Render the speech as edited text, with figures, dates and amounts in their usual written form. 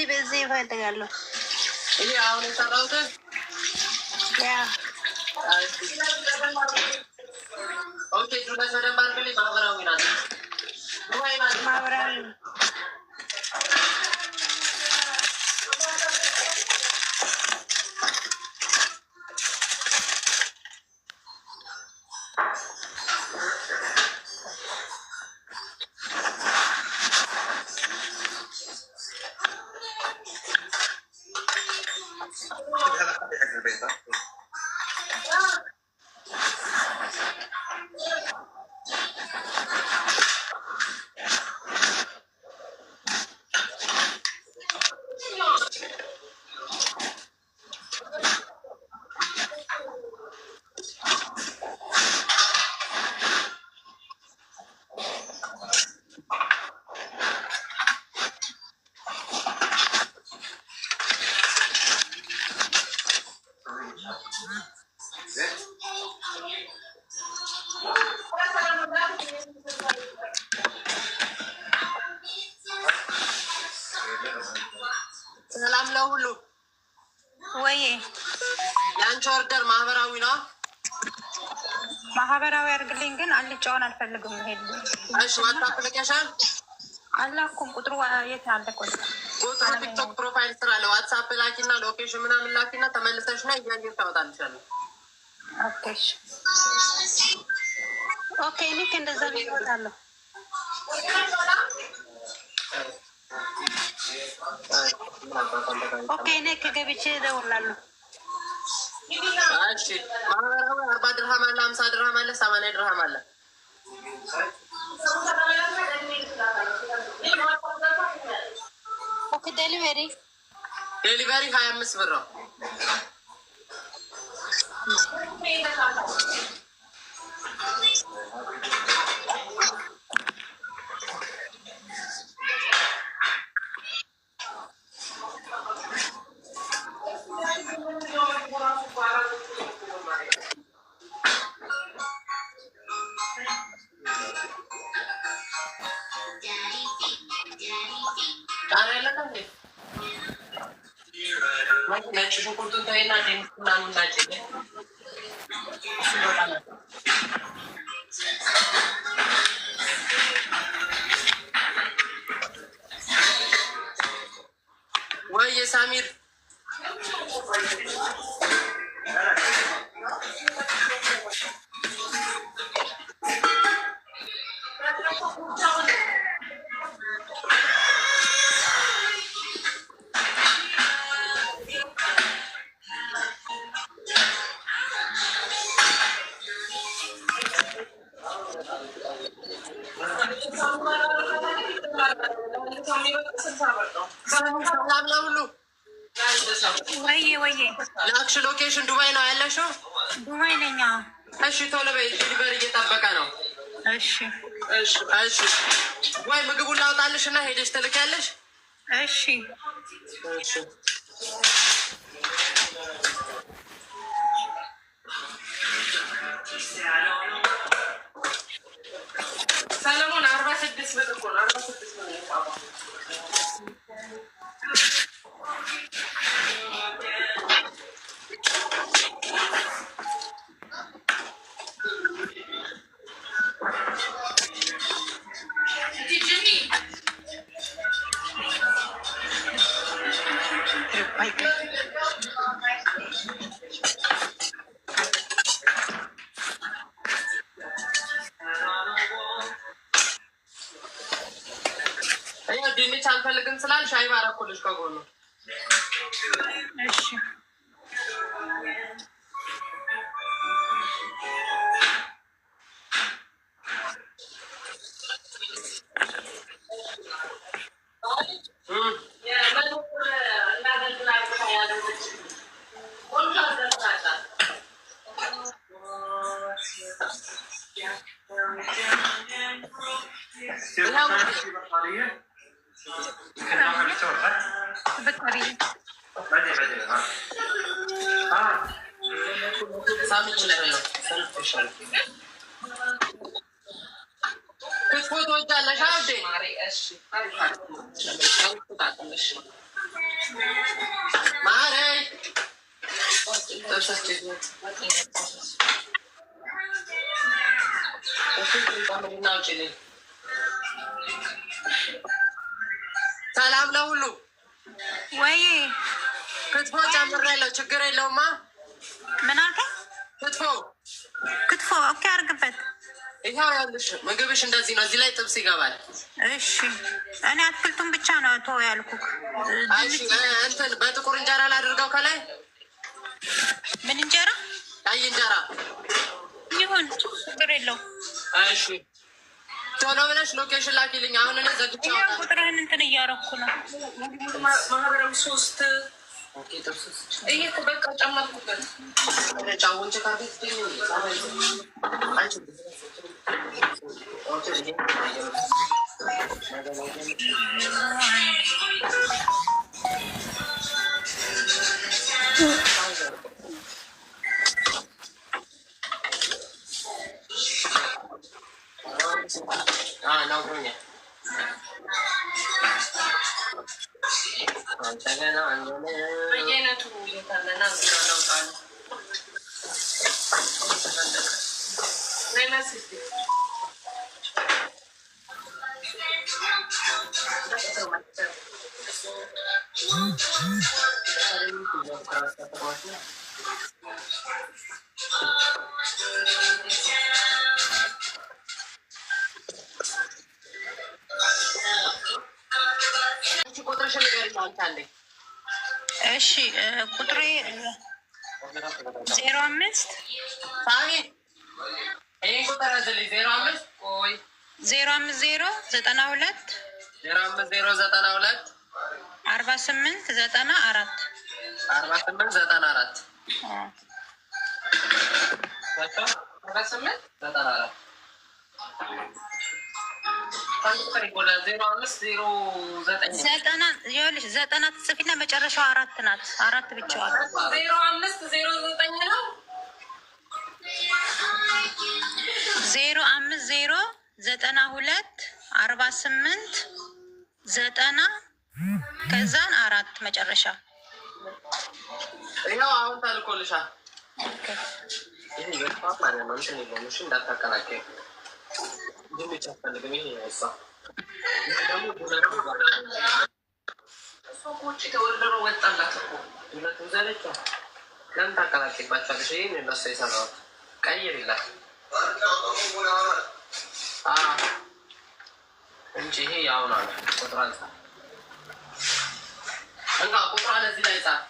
በዚህ እፈልጋለሁ። ይሄ አሁን የሰራሁት ኦኬ። ጁለስ በደንብ አድርግልኝ። ማህበራዊ ናት ማህበራዊ ሰላም ለሁሉ ወይ የአንቺ ኦርደር ማህበራዊ ነው። ማህበራዊ አድርግልኝ፣ ግን አልጫውን አልፈልግም። ሄድ እሺ። ዋትስአፕ ልከሻል? አላኩም። ቁጥሩ የት አለ? ቁጥሩ ቲክቶክ ፕሮፋይል ስራ አለ። ዋትስአፕ ላኪና ሎኬሽን ምናምን ላኪና ተመልሰሽ ና እያየሽ ታወጣልሻለሁ። ኦኬ። እኔ ከእንደዛ ይወጣለሁ። ኦኬ። እኔ ከገብቼ እደውላለሁ። እሺ። ማህበራዊ 40 ድርሃም አለ፣ 50 ድርሃም አለ፣ 80 ድርሃም አለ። ኦኬ። ዴሊቨሪ 25 ብር ነው። ነጭ ሽንኩርቱን ተይና ምናምን ናጭ ወይ ሳሚር ሰላም ለሁሉ ወይ ላክሽ። ሎኬሽን ዱባይ ነው ያለሽው? ዱባይ ነኝ። እሺ ቶሎ በይ፣ ዲሊቨሪ እየጠበቀ ነው። እሺ ወይ ምግቡን ላውጣልሽ እና ሄደሽ ትልኪያለሽ። እሺ ሰለሞን 46 ብር እኮ ነው። 46 ብር ነው። ድንች አልፈልግም ስላልሽ ሻይ ባረኩልሽ ከጎኑ። እሺ ትወጃለሽ አይደል? ማሬ ሰላም ለሁሉ ወይ ክትፎ ጨምሬያለሁ። ችግር የለውማ። ምን አልከኝ? ክትፎ ኦኬ፣ አድርግበት። ይኸው ያለሽ ምግብሽ እንደዚህ ነው። እዚህ ላይ ጥብስ ይገባል። እሺ፣ እኔ አትክልቱን ብቻ ነው ቶ ያልኩህ። እንትን በጥቁር እንጀራ ላድርገው ከላይ። ምን እንጀራ? ቀይ እንጀራ ይሁን፣ ችግር የለው። እሺ፣ ቶሎ ብለሽ ሎኬሽን ላኪልኝ። አሁን እኔ ዘግቼ ቁጥርህን እንትን እያረኩ ነው። ማህበረም 3 ይሄ በቃ ጨመርኩበት። ጫወንጭ ካርቤት በየአይነቱ የታለና ለውጣለ ቁጥርሽን ንገሪኝ አንቺ። እሺ፣ ቁጥሬ 05 ሳሚ ይህን ቁጥር ያዝልኝ። 05 ቆይ 050 92 05092 48 94 48 94 ዘጠና ትጽፊና መጨረሻው 4 ናት። 4 ብቻዋል። 0509 ነው 050 92 48 90 ከዛን 4 መጨረሻ። ይኸው አሁን ተልኮልሻል። ይሄ ይገፋ ማለት ነው። እንትን ይገኝ እሺ፣ እንዳታቀላቀይ ድምጽ አትፈልግም። ይሄ ነው እሷ። ይሄ ደግሞ ሱቆች ተወርደሮ ወጣላት እኮ ሁለቱ ዘለቻ ለምን ታቀላቀይባቸዋለሽ? ይሄ ነው እነሱ የሰራሁት። ቀይሪላት እንጂ ይሄ ያው ነው። ቁጥር አንፃ እንካ ቁጥር አለ እዚህ ላይ ጻፍ